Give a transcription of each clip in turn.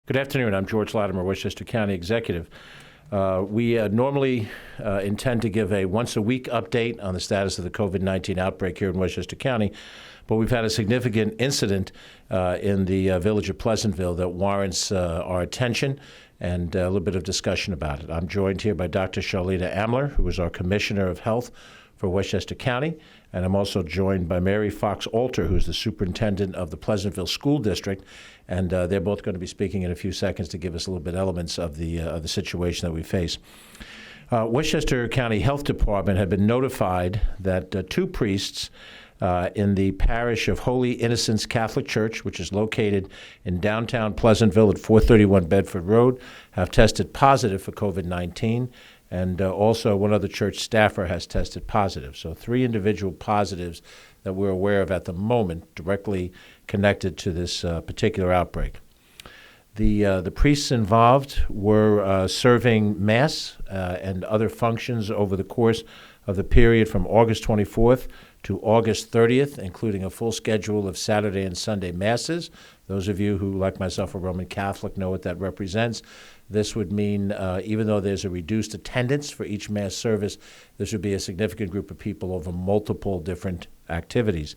Good afternoon. I'm George Latimer, Westchester County Executive. We normally intend to give a once-a-week update on the status of the COVID-19 outbreak here in Westchester County, but we've had a significant incident in the village of Pleasantville that warrants our attention and a little bit of discussion about it. I'm joined here by Dr. Charlita Amler, who is our Commissioner of Health for Westchester County, and I'm also joined by Mary Fox Alter, who's the Superintendent of the Pleasantville School District, and they're both going to be speaking in a few seconds to give us a little bit elements of the situation that we face. Westchester County Health Department had been notified that two priests in the parish of Holy Innocents Catholic Church, which is located in downtown Pleasantville at 431 Bedford Road, have tested positive for COVID-19. And also one other church staffer has tested positive. So 3 individual positives that we're aware of at the moment directly connected to this particular outbreak. The priests involved were serving Mass and other functions over the course of the period from August 24th to August 30th, including a full schedule of Saturday and Sunday Masses. Those of you who, like myself, are Roman Catholic know what that represents. This would mean, even though there's a reduced attendance for each Mass service, this would be a significant group of people over multiple different activities.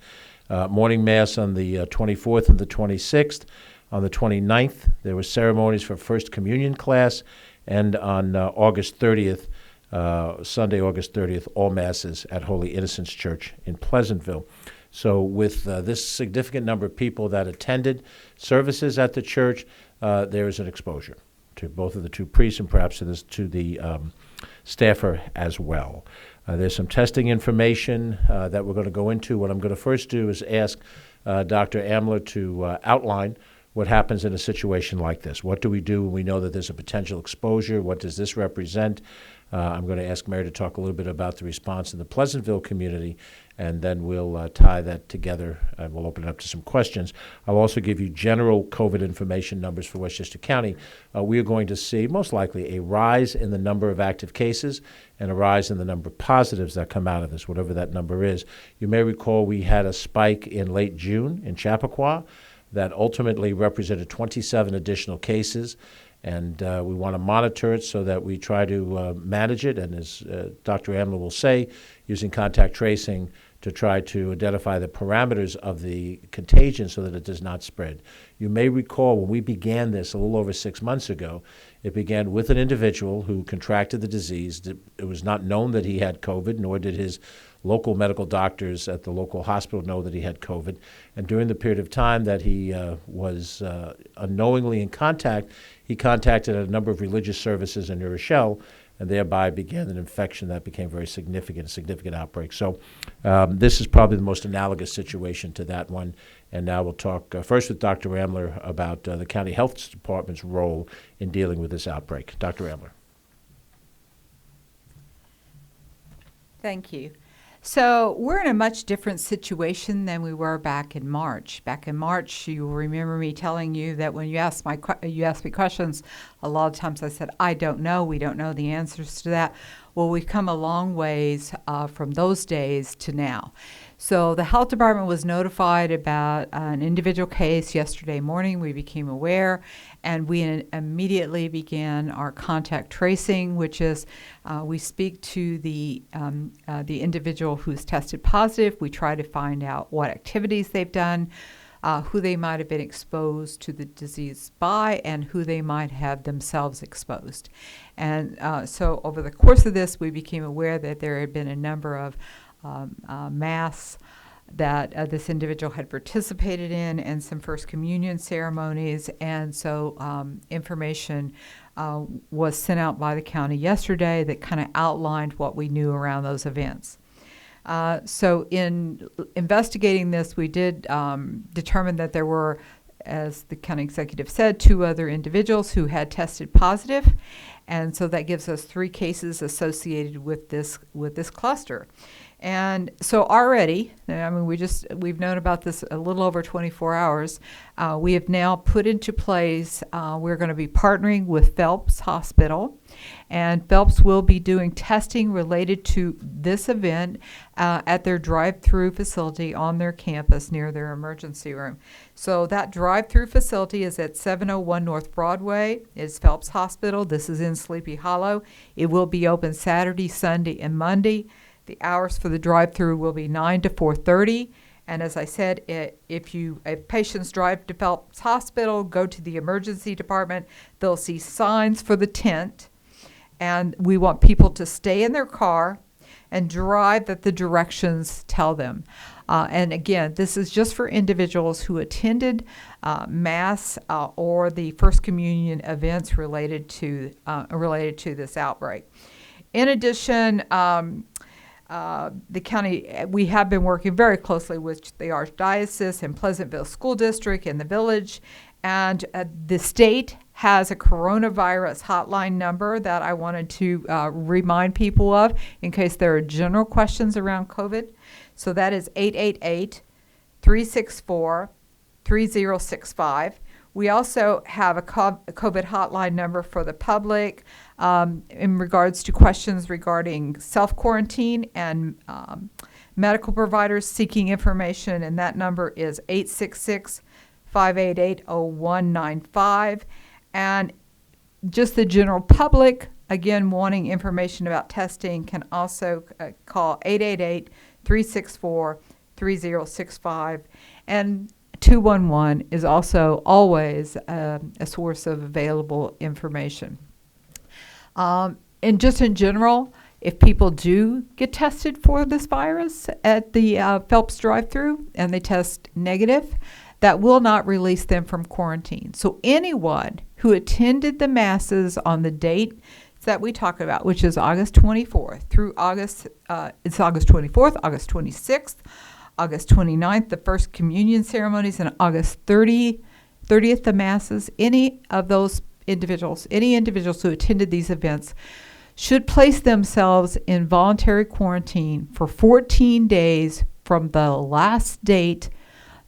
Morning Mass on the 24th and the 26th. On the 29th, there were ceremonies for First Communion class, and on August 30th, Sunday, August 30th, all Masses at Holy Innocents Church in Pleasantville. So with this significant number of people that attended services at the church, there is an exposure to both of the two priests and perhaps to the staffer as well. There's some testing information that we're going to go into. What I'm going to first do is ask Dr. Amler to outline what happens in a situation like this. What do we do when we know that there's a potential exposure? What does this represent? I'm going to ask Mary to talk a little bit about the response in the Pleasantville community, and then we'll tie that together and we'll open it up to some questions. I'll also give you general COVID information numbers for Westchester County. We are going to see most likely a rise in the number of active cases and a rise in the number of positives that come out of this, whatever that number is. You may recall we had a spike in late June in Chappaqua that ultimately represented 27 additional cases. And we want to monitor it so that we try to manage it, and as Dr. Amler will say, using contact tracing to try to identify the parameters of the contagion so that it does not spread. You may recall when we began this a little over 6 months ago, it began with an individual who contracted the disease. It was not known that he had COVID, nor did his local medical doctors at the local hospital know that he had COVID. And during the period of time that he was unknowingly in contact, he contacted a number of religious services in New Rochelle, and thereby began an infection that became very significant, a significant outbreak. So this is probably the most analogous situation to that one. And now we'll talk first with Dr. Amler about the County Health Department's role in dealing with this outbreak. Dr. Amler. Thank you. So we're in a much different situation than we were back in March. Back in March, you will remember me telling you that when you asked me questions, a lot of times I said, I don't know, we don't know the answers to that. Well, we've come a long ways from those days to now. So the health department was notified about an individual case yesterday morning. We became aware, and we immediately began our contact tracing, which is we speak to the individual who's tested positive. We try to find out what activities they've done, who they might have been exposed to the disease by, and who they might have themselves exposed. And so over the course of this, we became aware that there had been a number of Mass that this individual had participated in, and some First Communion ceremonies. And so information was sent out by the county yesterday that kind of outlined what we knew around those events. So in investigating this, we did determine that there were, as the county executive said, 2 other individuals who had tested positive. And so that gives us 3 cases associated with this cluster. And so already, I mean, we've known about this a little over 24 hours. We have now put into place, we're going to be partnering with Phelps Hospital, and Phelps will be doing testing related to this event at their drive-through facility on their campus near their emergency room. So that drive-through facility is at 701 North Broadway. It's Phelps Hospital. This is in Sleepy Hollow. It will be open Saturday, Sunday, and Monday. The hours for the drive-through will be 9 to 4:30. And as I said, if patients drive to Phelps Hospital, go to the emergency department, they'll see signs for the tent. And we want people to stay in their car and drive that the directions tell them. And again, this is just for individuals who attended Mass or the First Communion events related to this outbreak. In addition, the county, we have been working very closely with the Archdiocese and Pleasantville School District and the village, and the state has a coronavirus hotline number that I wanted to remind people of in case there are general questions around COVID. So that is 888-364-3065. We also have a COVID hotline number for the public in regards to questions regarding self-quarantine and medical providers seeking information, and that number is 866-588-0195. And just the general public, again, wanting information about testing, can also call 888-364-3065. And 211 is also always a source of available information. And just in general, if people do get tested for this virus at the Phelps drive-thru and they test negative, that will not release them from quarantine. So anyone who attended the masses on the date that we talk about, which is August 24th through August 24th, August 26th, August 29th, the First Communion ceremonies, and August 30th, the Masses, any individuals who attended these events should place themselves in voluntary quarantine for 14 days from the last date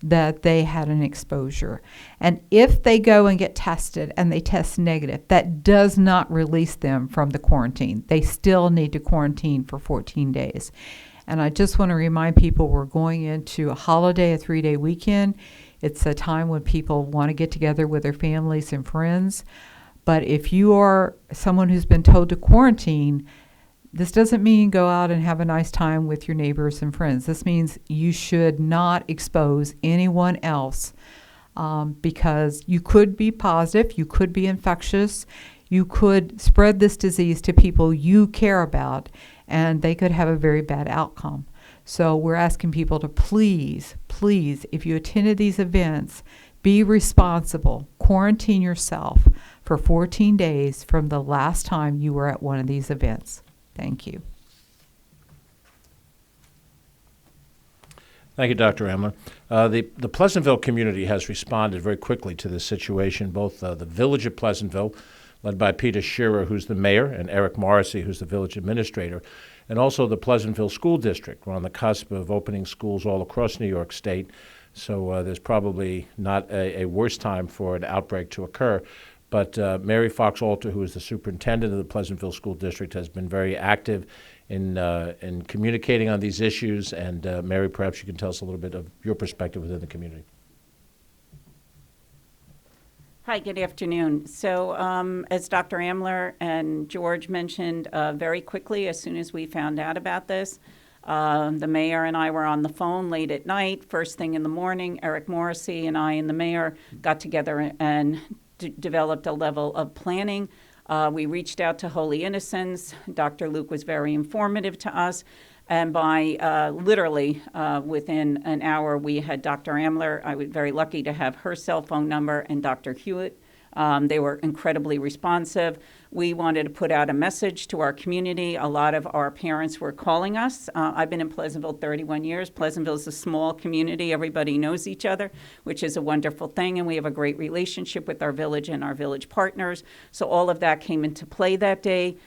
that they had an exposure. And if they go and get tested and they test negative, that does not release them from the quarantine. They still need to quarantine for 14 days. And I just want to remind people we're going into a holiday, a 3-day weekend. It's a time when people want to get together with their families and friends. But if you are someone who's been told to quarantine, this doesn't mean go out and have a nice time with your neighbors and friends. This means you should not expose anyone else because you could be positive, you could be infectious, you could spread this disease to people you care about, and they could have a very bad outcome. So we're asking people to please, if you attended these events, be responsible. Quarantine yourself for 14 days from the last time you were at one of these events. Thank you. Thank you, Dr. Amler. The Pleasantville community has responded very quickly to this situation, both the village of Pleasantville, led by Peter Shearer, who's the mayor, and Eric Morrissey, who's the village administrator, and also the Pleasantville School District. We're on the cusp of opening schools all across New York State, so there's probably not a worse time for an outbreak to occur. But Mary Fox Alter, who is the superintendent of the Pleasantville School District, has been very active in communicating on these issues. And Mary, perhaps you can tell us a little bit of your perspective within the community. Hi, good afternoon. So as Dr. Amler and George mentioned, very quickly, as soon as we found out about this, the mayor and I were on the phone late at night. First thing in the morning, Eric Morrissey and I and the mayor got together and developed a level of planning. We reached out to Holy Innocents. Dr. Luke was very informative to us. And by literally within an hour, we had Dr. Amler. I was very lucky to have her cell phone number and Dr. Hewitt They were incredibly responsive. We wanted to put out a message to our community. A lot of our parents were calling us. I've been in Pleasantville 31 years. Pleasantville is a small community. Everybody knows each other, which is a wonderful thing, and we have a great relationship with our village and our village partners. So all of that came into play that day.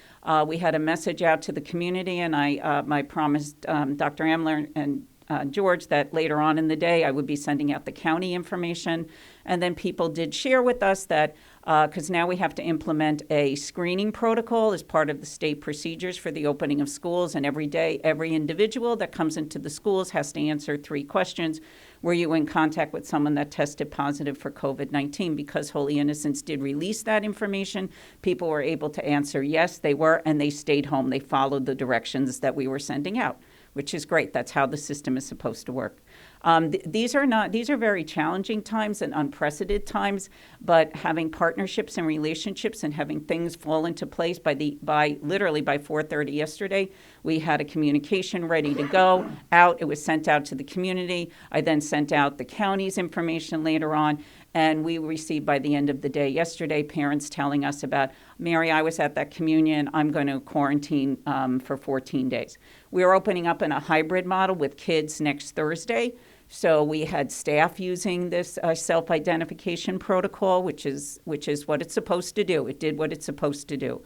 We had a message out to the community, and I promised Dr. Amler and George that later on in the day I would be sending out the county information. And then people did share with us that because now we have to implement a screening protocol as part of the state procedures for the opening of schools. And every day, every individual that comes into the schools has to answer 3 questions. Were you in contact with someone that tested positive for COVID-19? Because Holy Innocents did release that information, people were able to answer yes, they were, and they stayed home. They followed the directions that we were sending out, which is great. That's how the system is supposed to work. These are very challenging times and unprecedented times, but having partnerships and relationships and having things fall into place literally by 4:30 yesterday, we had a communication ready to go out. It was sent out to the community. I then sent out the county's information later on, and we received by the end of the day yesterday parents telling us about, Mary, I was at that communion. I'm going to quarantine for 14 days. We are opening up in a hybrid model with kids next Thursday. So we had staff using this self-identification protocol, which is what it's supposed to do. It did what it's supposed to do.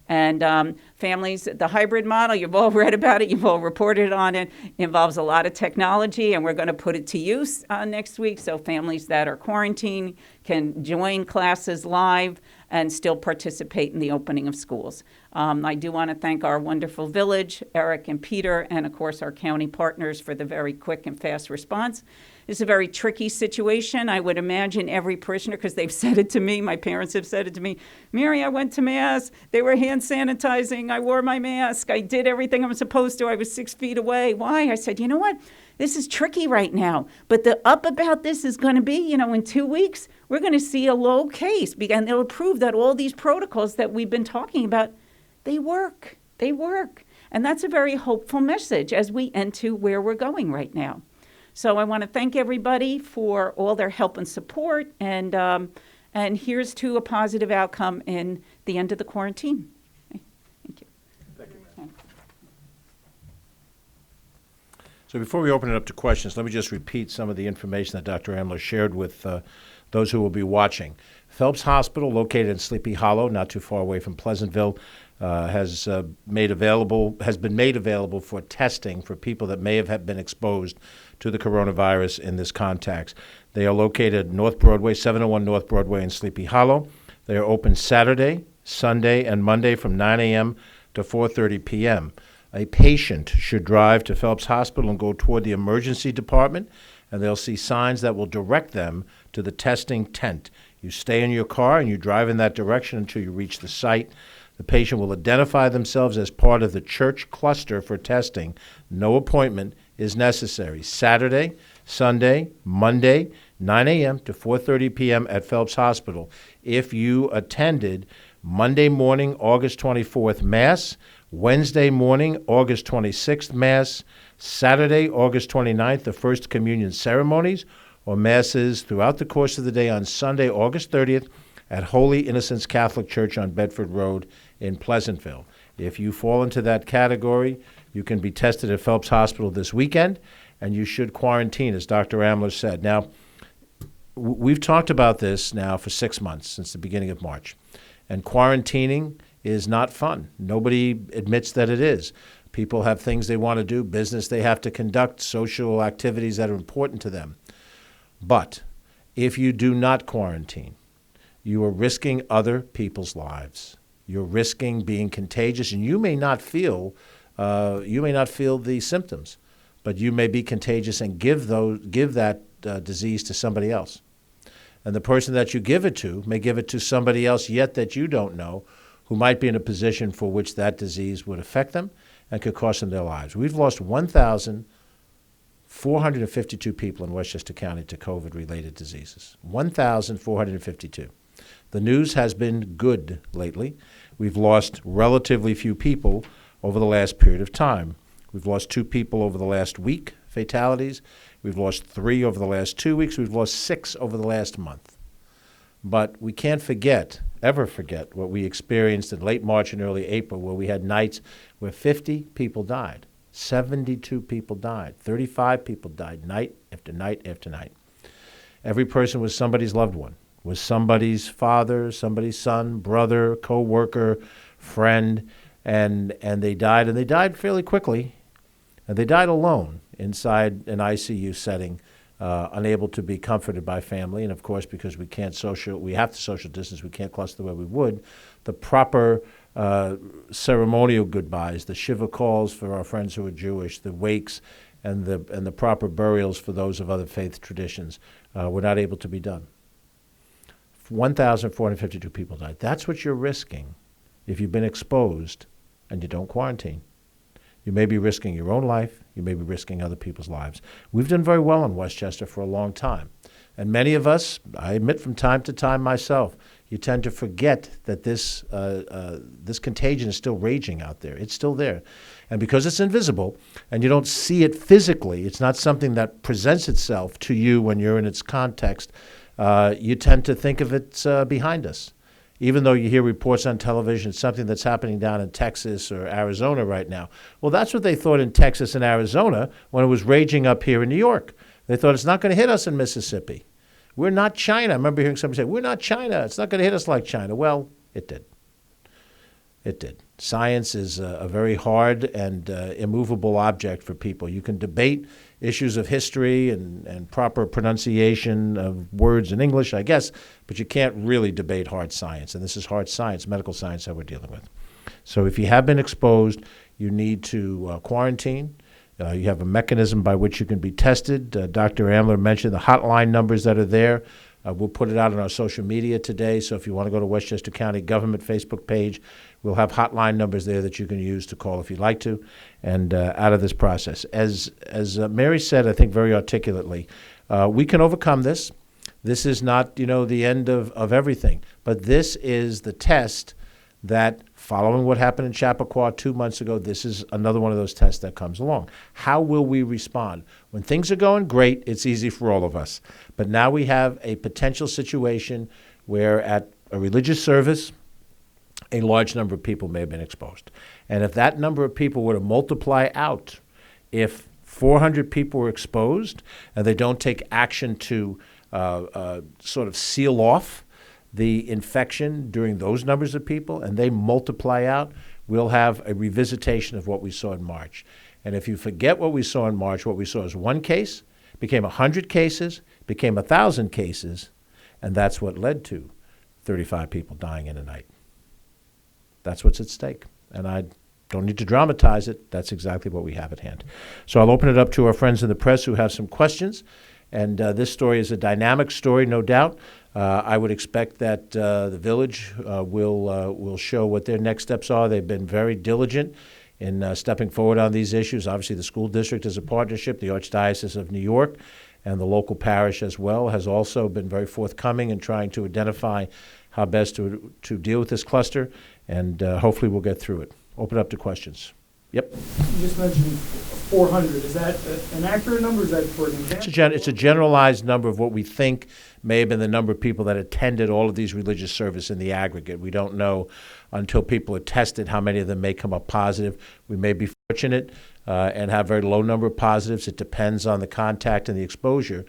And families, the hybrid model, you've all read about it, you've all reported on it, involves a lot of technology, and we're going to put it to use next week. So families that are quarantined can join classes live and still participate in the opening of schools. I do want to thank our wonderful village, Eric and Peter, and of course our county partners for the very quick and fast response. It's a very tricky situation. I would imagine every parishioner, because they've said it to me, my parents have said it to me, Mary, I went to Mass, they were hand sanitizing, I wore my mask, I did everything I was supposed to, I was 6 feet away. Why? I said, you know what? This is tricky right now, but the up about this is going to be, in 2 weeks, we're going to see a low case, and they'll prove that all these protocols that we've been talking about, they work. They work. And that's a very hopeful message as we enter where we're going right now. So I want to thank everybody for all their help and support, and here's to a positive outcome in the end of the quarantine. Okay. Thank you. Thank you, ma'am. So before we open it up to questions, let me just repeat some of the information that Dr. Amler shared with those who will be watching. Phelps Hospital, located in Sleepy Hollow, not too far away from Pleasantville, has been made available for testing for people that may have been exposed to the coronavirus in this context. They are located at North Broadway, 701 North Broadway in Sleepy Hollow. They are open Saturday, Sunday, and Monday from 9 a.m. to 4:30 p.m. A patient should drive to Phelps Hospital and go toward the emergency department, and they'll see signs that will direct them to the testing tent. You stay in your car and you drive in that direction until you reach the site. The patient will identify themselves as part of the church cluster for testing. No appointment is necessary. Saturday, Sunday, Monday, 9 a.m. to 4:30 p.m. at Phelps Hospital. If you attended Monday morning, August 24th Mass, Wednesday morning, August 26th Mass, Saturday, August 29th, the First Communion ceremonies, or Masses throughout the course of the day on Sunday, August 30th, at Holy Innocents Catholic Church on Bedford Road in Pleasantville. If you fall into that category, you can be tested at Phelps Hospital this weekend, and you should quarantine, as Dr. Amler said. Now, we've talked about this now for 6 months, since the beginning of March, and quarantining is not fun. Nobody admits that it is. People have things they want to do, business they have to conduct, social activities that are important to them. But if you do not quarantine, you are risking other people's lives. You're risking being contagious, and you may not feel the symptoms, but you may be contagious and give that disease to somebody else. And the person that you give it to may give it to somebody else yet that you don't know, who might be in a position for which that disease would affect them and could cost them their lives. We've lost 1,452 people in Westchester County to COVID-related diseases. 1,452. The news has been good lately. We've lost relatively few people over the last period of time. We've lost 2 people over the last week, fatalities. We've lost 3 over the last 2 weeks. We've lost 6 over the last month. But we can't forget, ever forget, what we experienced in late March and early April, where we had nights where 50 people died, 72 people died, 35 people died, night after night after night. Every person was somebody's loved one, was somebody's father, somebody's son, brother, co-worker, friend, and they died fairly quickly, and they died alone inside an ICU setting, unable to be comforted by family, and of course, because we have to social distance, we can't cluster the way we would, the proper ceremonial goodbyes, the shiva calls for our friends who are Jewish, the wakes, and the proper burials for those of other faith traditions were not able to be done. 1,452 people died. That's what you're risking if you've been exposed and you don't quarantine. You may be risking your own life. You may be risking other people's lives. We've done very well in Westchester for a long time. And many of us, I admit from time to time myself, you tend to forget that this contagion is still raging out there. It's still there. And because it's invisible and you don't see it physically, it's not something that presents itself to you when you're in its context, you tend to think of it behind us. Even though you hear reports on television, it's something that's happening down in Texas or Arizona right now. Well, that's what they thought in Texas and Arizona when it was raging up here in New York. They thought it's not going to hit us in Mississippi. We're not China. I remember hearing somebody say, we're not China. It's not going to hit us like China. Well, it did. It did. Science is a very hard and immovable object for people. You can debate issues of history and proper pronunciation of words in English, I guess, but you can't really debate hard science. And this is hard science, medical science that we're dealing with. So if you have been exposed, you need to quarantine. You have a mechanism by which you can be tested. Dr. Amler mentioned the hotline numbers that are there. We'll put it out on our social media today, so if you want to go to Westchester County Government Facebook page, we'll have hotline numbers there that you can use to call if you'd like to, and out of this process. As Mary said, I think very articulately, we can overcome this. This is not, the end of everything, but this is the test that, following what happened in Chappaqua 2 months ago, this is another one of those tests that comes along. How will we respond? When things are going great, it's easy for all of us. But now we have a potential situation where at a religious service, a large number of people may have been exposed. And if that number of people were to multiply out, if 400 people were exposed and they don't take action to sort of seal off the infection during those numbers of people, and they multiply out, we'll have a revisitation of what we saw in March. And if you forget what we saw in March, what we saw is one case, became 100 cases, became 1,000 cases, and that's what led to 35 people dying in a night. That's what's at stake. And I don't need to dramatize it. That's exactly what we have at hand. So I'll open it up to our friends in the press who have some questions. And this story is a dynamic story, no doubt. I would expect that the village will show what their next steps are. They've been very diligent in stepping forward on these issues. Obviously, the school district is a partnership. The Archdiocese of New York and the local parish as well has also been very forthcoming in trying to identify how best to deal with this cluster, and hopefully we'll get through it. Open up to questions. Yep. You just mentioned 400. Is that an accurate number? Is that for an example? It's a generalized number of what we think may have been the number of people that attended all of these religious services in the aggregate. We don't know until people are tested how many of them may come up positive. We may be fortunate and have a very low number of positives. It depends on the contact and the exposure.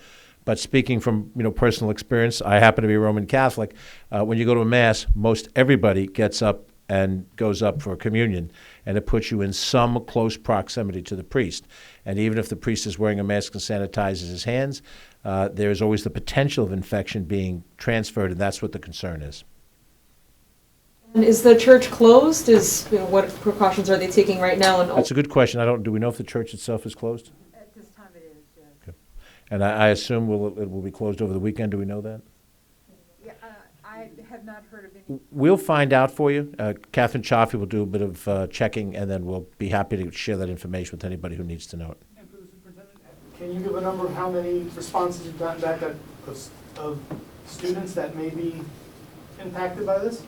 But speaking from personal experience, I happen to be a Roman Catholic. When you go to a Mass, most everybody gets up and goes up for communion, and it puts you in some close proximity to the priest. And even if the priest is wearing a mask and sanitizes his hands, there is always the potential of infection being transferred, and that's what the concern is. And is the church closed? What precautions are they taking right now? And That's a good question. Do we know if the church itself is closed? At this time it is, yes. Okay. And I assume it will be closed over the weekend. Do we know that? Yeah, I have not heard of any. We'll find out for you. Catherine Chaffee will do a bit of checking, and then we'll be happy to share that information with anybody who needs to know it. And for the superintendent, can you give a number of how many responses you've gotten back of students that may be impacted by this?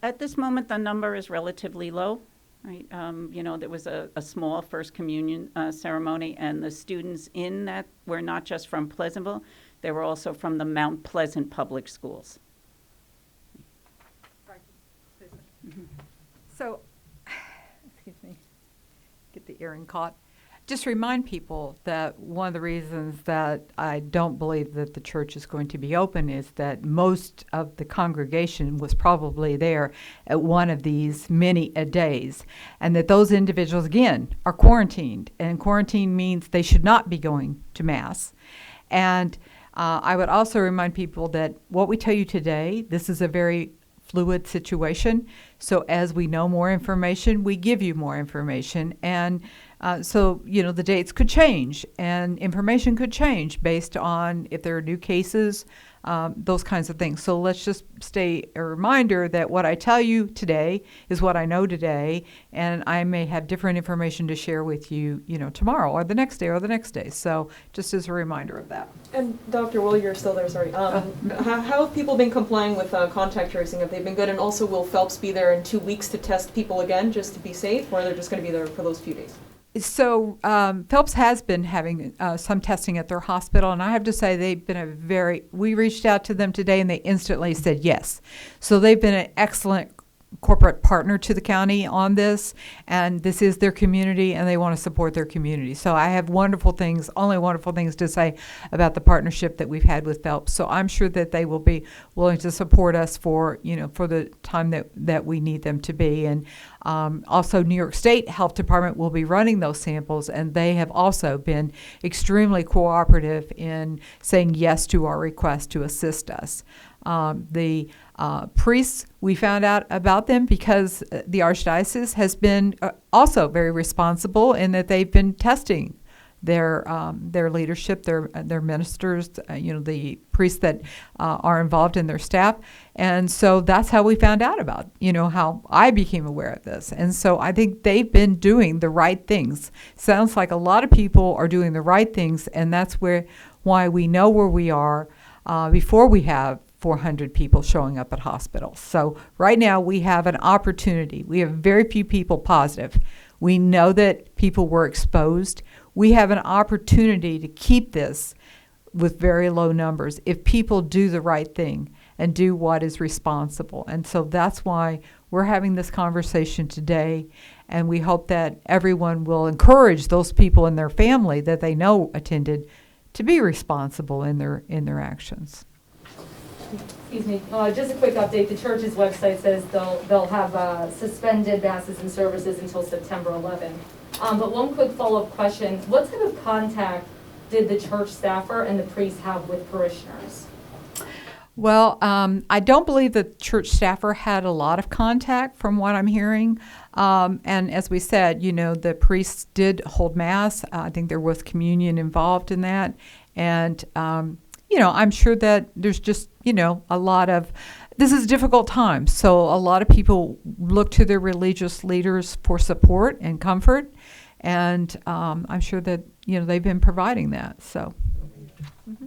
At this moment, the number is relatively low. Right, there was a small First Communion ceremony, and the students in that were not just from Pleasantville, they were also from the Mount Pleasant Public Schools. So, excuse me, get the earring caught. Just remind people that one of the reasons that I don't believe that the church is going to be open is that most of the congregation was probably there at one of these many a days, and that those individuals, again, are quarantined. And quarantine means they should not be going to Mass. And I would also remind people that what we tell you today, this is a very fluid situation. So as we know more information, we give you more information. And so, the dates could change and information could change based on if there are new cases, those kinds of things. So let's just stay a reminder that what I tell you today is what I know today, and I may have different information to share with you, tomorrow or the next day or the next day. So just as a reminder of that. And Dr. Will, you're still there, sorry. How have people been complying with contact tracing? Have they been good? And also, will Phelps be there in 2 weeks to test people again just to be safe, or they're just going to be there for those few days? So Phelps has been having some testing at their hospital, and I have to say they've been we reached out to them today and they instantly said yes. So they've been an excellent corporate partner to the county on this, and this is their community and they want to support their community. So I have only wonderful things to say about the partnership that we've had with Phelps. So I'm sure that they will be willing to support us for the time that we need them to be. And also New York State Health Department will be running those samples, and they have also been extremely cooperative in saying yes to our request to assist us. The priests, we found out about them because the Archdiocese has been also very responsible in that they've been testing their leadership, their ministers, the priests that are involved in their staff. And so that's how we found out about, how I became aware of this. And so I think they've been doing the right things. Sounds like a lot of people are doing the right things, and that's why we know where we are before we have 400 people showing up at hospitals. So right now we have an opportunity. We have very few people positive. We know that people were exposed. We have an opportunity to keep this with very low numbers if people do the right thing and do what is responsible. And so that's why we're having this conversation today, and we hope that everyone will encourage those people in their family that they know attended to be responsible in their actions. Excuse me, just a quick update. The church's website says they'll have suspended masses and services until September 11th. But one quick follow-up question. What type of contact did the church staffer and the priests have with parishioners? Well, I don't believe the church staffer had a lot of contact from what I'm hearing. And as we said, the priests did hold Mass. I think there was communion involved in that. And I'm sure that there's just, a lot of, this is a difficult time. So a lot of people look to their religious leaders for support and comfort. And I'm sure that, they've been providing that. So. Mm-hmm.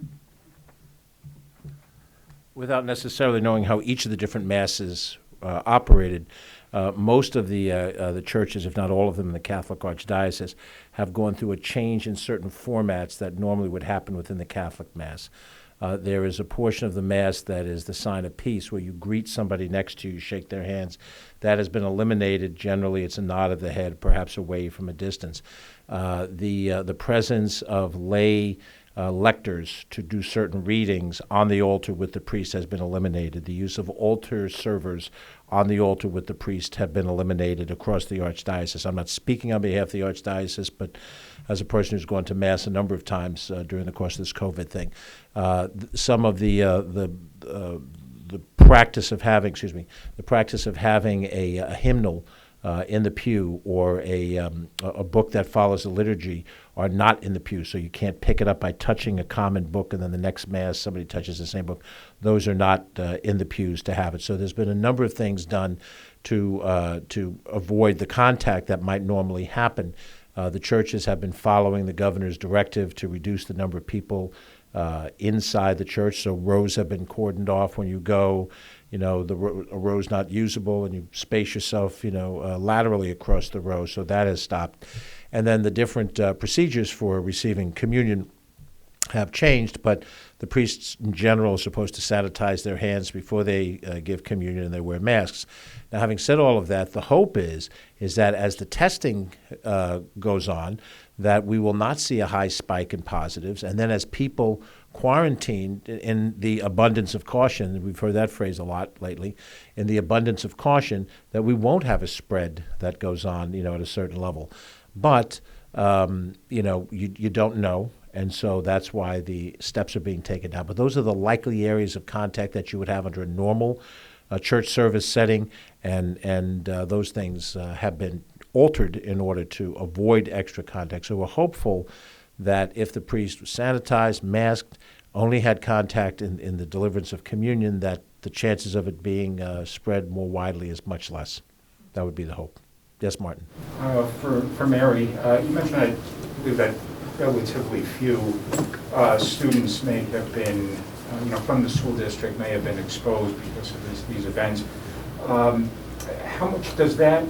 Without necessarily knowing how each of the different masses operated, most of the churches, if not all of them in the Catholic Archdiocese, have gone through a change in certain formats that normally would happen within the Catholic Mass. There is a portion of the Mass that is the sign of peace, where you greet somebody next to you, shake their hands. That has been eliminated. Generally, it's a nod of the head, perhaps away from a distance. The presence of lay lectors to do certain readings on the altar with the priest has been eliminated. The use of altar servers on the altar with the priest have been eliminated across the Archdiocese. I'm not speaking on behalf of the Archdiocese, but as a person who's gone to Mass a number of times during the course of this COVID thing, some of the practice of having, a hymnal in the pew or a book that follows the liturgy are not in the pew. So you can't pick it up by touching a common book and then the next Mass somebody touches the same book. Those are not in the pews to have it. So there's been a number of things done to avoid the contact that might normally happen. The churches have been following the governor's directive to reduce the number of people inside the church. So rows have been cordoned off when you go. a row's not usable and you space yourself, laterally across the row. So that has stopped. And then the different procedures for receiving communion have changed, but the priests in general are supposed to sanitize their hands before they give communion, and they wear masks. Now, having said all of that, the hope is that as the testing goes on, that we will not see a high spike in positives, and then as people quarantine in the abundance of caution, we've heard that phrase a lot lately, in the abundance of caution, that we won't have a spread that goes on, at a certain level. But, you don't know. And so that's why the steps are being taken down. But those are the likely areas of contact that you would have under a normal church service setting, and those things have been altered in order to avoid extra contact. So we're hopeful that if the priest was sanitized, masked, only had contact in the deliverance of communion, that the chances of it being spread more widely is much less. That would be the hope. Yes, Martin. For Mary, you mentioned, I believe, that relatively few students may have been, from the school district may have been exposed because of these events. How much does that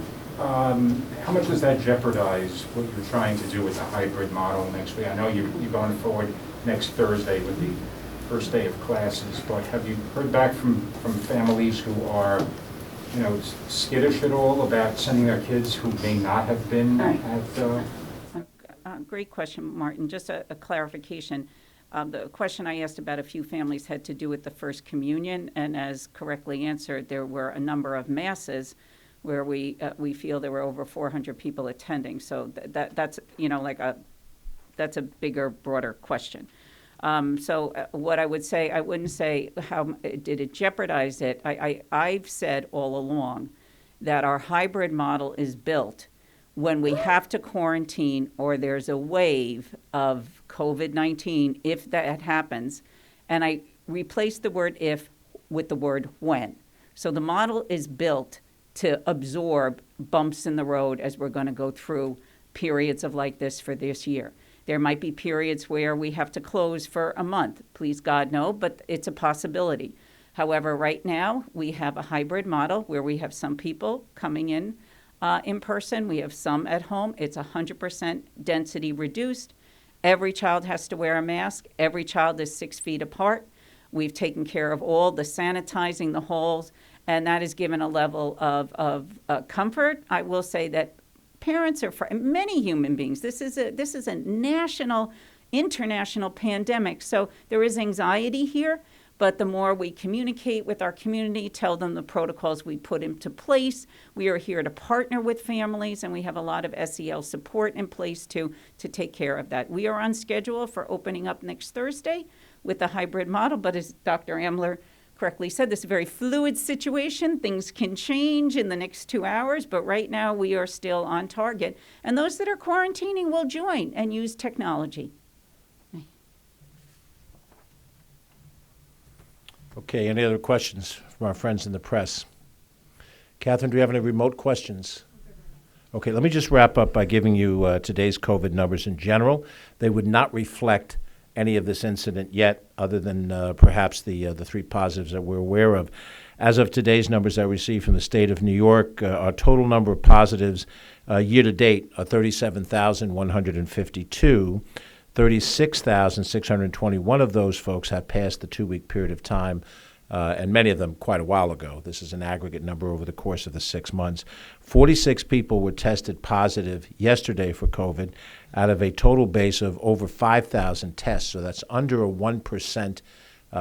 jeopardize what you're trying to do with the hybrid model next week? I know you're going forward next Thursday with the first day of classes, but have you heard back from families who are, skittish at all about sending their kids who may not have been at? Great question, Martin. Just a clarification. The question I asked about a few families had to do with the First Communion, and as correctly answered, there were a number of masses where we feel there were over 400 people attending. So that's that's a bigger, broader question. So what I would say, I wouldn't say how did it jeopardize it. I've said all along that our hybrid model is built when we have to quarantine or there's a wave of COVID-19, if that happens. And I replaced the word if with the word when. So the model is built to absorb bumps in the road as we're going to go through periods of like this for this year. There might be periods where we have to close for a month. Please God, no, but it's a possibility. However, right now we have a hybrid model where we have some people coming in person. We have some at home. It's 100% density reduced. Every child has to wear a mask. Every child is 6 feet apart. We've taken care of all the sanitizing, the halls, and that has given a level of comfort. I will say that parents are many human beings. This is a national, international pandemic, so there is anxiety here. But the more we communicate with our community, tell them the protocols we put into place, we are here to partner with families, and we have a lot of SEL support in place to take care of that. We are on schedule for opening up next Thursday with the hybrid model, but as Dr. Amler correctly said, this is a very fluid situation. Things can change in the next 2 hours, but right now we are still on target. And those that are quarantining will join and use technology. Okay, any other questions from our friends in the press? Catherine, do we have any remote questions? Okay, let me just wrap up by giving you today's COVID numbers in general. They would not reflect any of this incident yet, other than perhaps the 3 positives that we're aware of. As of today's numbers that I received from the state of New York, our total number of positives year to date are 37,152. 36,621 of those folks have passed the 2-week period of time, and many of them quite a while ago. This is an aggregate number over the course of the 6 months. 46 people were tested positive yesterday for COVID out of a total base of over 5,000 tests, so that's under a 1%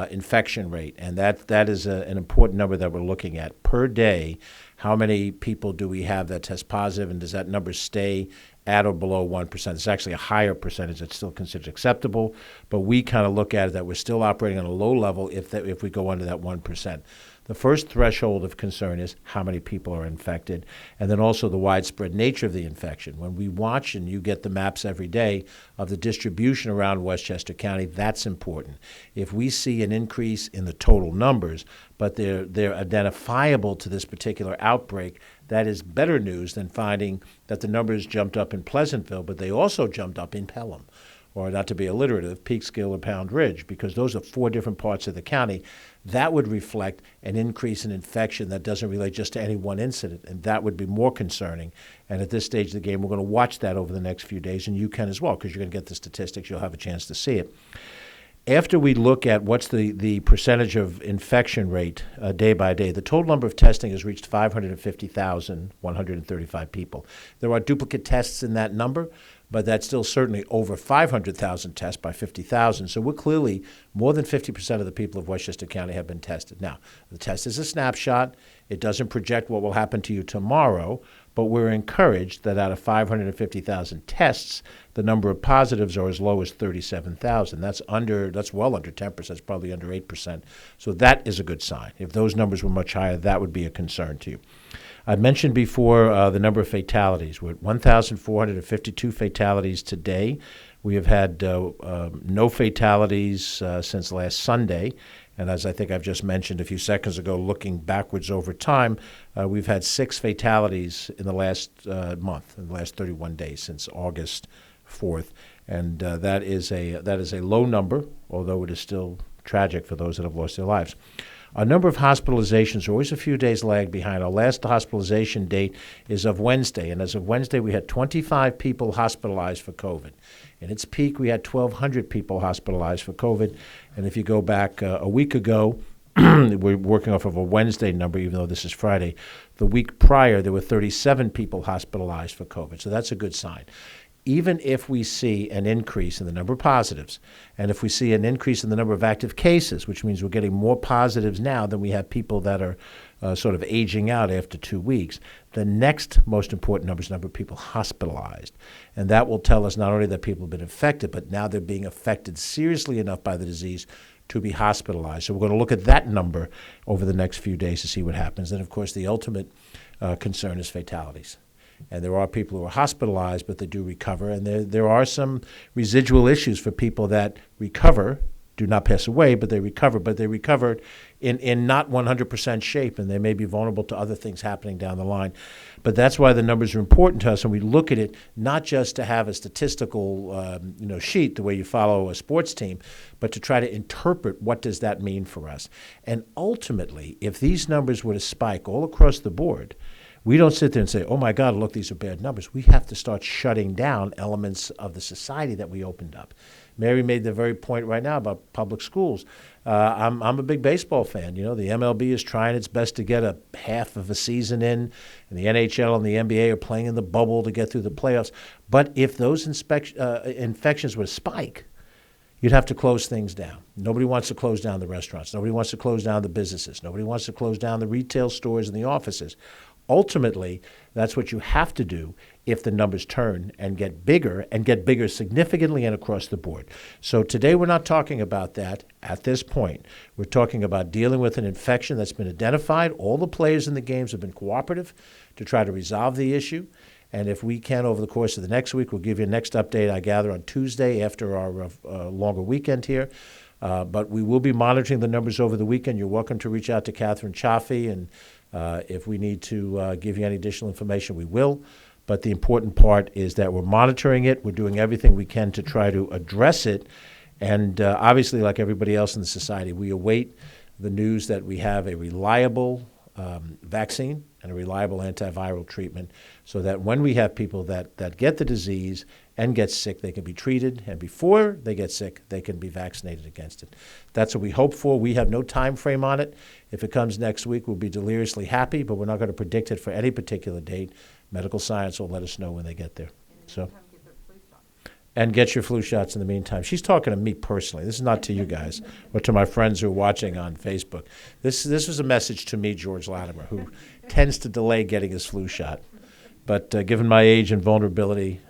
infection rate, and that is an important number that we're looking at. Per day, how many people do we have that test positive, and does that number stay at or below 1%? It's actually a higher percentage that's still considered acceptable, but we kind of look at it that we're still operating on a low level if we go under that 1%. The first threshold of concern is how many people are infected, and then also the widespread nature of the infection. When we watch, and you get the maps every day of the distribution around Westchester County, that's important. If we see an increase in the total numbers, but they're identifiable to this particular outbreak, that is better news than finding that the numbers jumped up in Pleasantville, but they also jumped up in Pelham, or not to be alliterative, Peekskill or Pound Ridge, because those are 4 different parts of the county. That would reflect an increase in infection that doesn't relate just to any one incident, and that would be more concerning. And at this stage of the game, we're going to watch that over the next few days, and you can as well, because you're going to get the statistics. You'll have a chance to see it. After we look at what's the percentage of infection rate day by day, the total number of testing has reached 550,135 people. There are duplicate tests in that number, but that's still certainly over 500,000 tests by 50,000. So we're clearly more than 50% of the people of Westchester County have been tested. Now, the test is a snapshot. It doesn't project what will happen to you tomorrow, but we're encouraged that out of 550,000 tests, the number of positives are as low as 37,000. That's well under 10%. It's probably under 8%. So that is a good sign. If those numbers were much higher, that would be a concern to you. I mentioned before the number of fatalities. We're at 1,452 fatalities today. We have had no fatalities since last Sunday. And as I think I've just mentioned a few seconds ago, looking backwards over time, we've had 6 fatalities in the last month, in the last 31 days since August 4th. And that is a low number, although it is still tragic for those that have lost their lives. Our number of hospitalizations are always a few days lag behind. Our last hospitalization date is of Wednesday, and as of Wednesday, we had 25 people hospitalized for COVID. In its peak, we had 1,200 people hospitalized for COVID, and if you go back a week ago, we're working off of a Wednesday number, even though this is Friday. The week prior, there were 37 people hospitalized for COVID, so that's a good sign. Even if we see an increase in the number of positives, and if we see an increase in the number of active cases, which means we're getting more positives now than we have people that are sort of aging out after 2 weeks, the next most important number is the number of people hospitalized. And that will tell us not only that people have been infected, but now they're being affected seriously enough by the disease to be hospitalized. So we're going to look at that number over the next few days to see what happens. And, of course, the ultimate concern is fatalities. And there are people who are hospitalized, but they do recover. And there are some residual issues for people that recover, do not pass away, but they recover in not 100% shape, and they may be vulnerable to other things happening down the line. But that's why the numbers are important to us, and we look at it not just to have a statistical sheet, the way you follow a sports team, but to try to interpret what does that mean for us. And ultimately, if these numbers were to spike all across the board, we don't sit there and say, oh, my God, look, these are bad numbers. We have to start shutting down elements of the society that we opened up. Mary made the very point right now about public schools. I'm a big baseball fan. You know, the MLB is trying its best to get a half of a season in, and the NHL and the NBA are playing in the bubble to get through the playoffs. But if those infections were to spike, you'd have to close things down. Nobody wants to close down the restaurants. Nobody wants to close down the businesses. Nobody wants to close down the retail stores and the offices. Ultimately, that's what you have to do if the numbers turn and get bigger significantly and across the board. So today we're not talking about that at this point. We're talking about dealing with an infection that's been identified. All the players in the games have been cooperative to try to resolve the issue. And if we can, over the course of the next week, we'll give you a next update, I gather, on Tuesday after our longer weekend here. But we will be monitoring the numbers over the weekend. You're welcome to reach out to Catherine Chaffee, and if we need to give you any additional information, we will. But the important part is that we're monitoring it. We're doing everything we can to try to address it. And obviously, like everybody else in the society, we await the news that we have a reliable vaccine and a reliable antiviral treatment so that when we have people that get the disease and get sick, they can be treated, and before they get sick, they can be vaccinated against it. That's what we hope for. We have no time frame on it. If it comes next week, we'll be deliriously happy, but we're not going to predict it for any particular date. Medical science will let us know when they get there. So, and get your flu shots in the meantime. She's talking to me personally. This is not to you guys or to my friends who are watching on Facebook. This was a message to me, George Latimer, who tends to delay getting his flu shot. But given my age and vulnerability,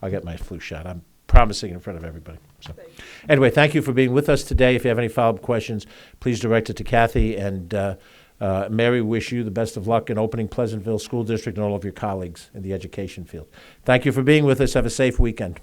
I'll get my flu shot. I'm promising in front of everybody. So, anyway, thank you for being with us today. If you have any follow-up questions, please direct it to Kathy. And Mary, wish you the best of luck in opening Pleasantville School District and all of your colleagues in the education field. Thank you for being with us. Have a safe weekend.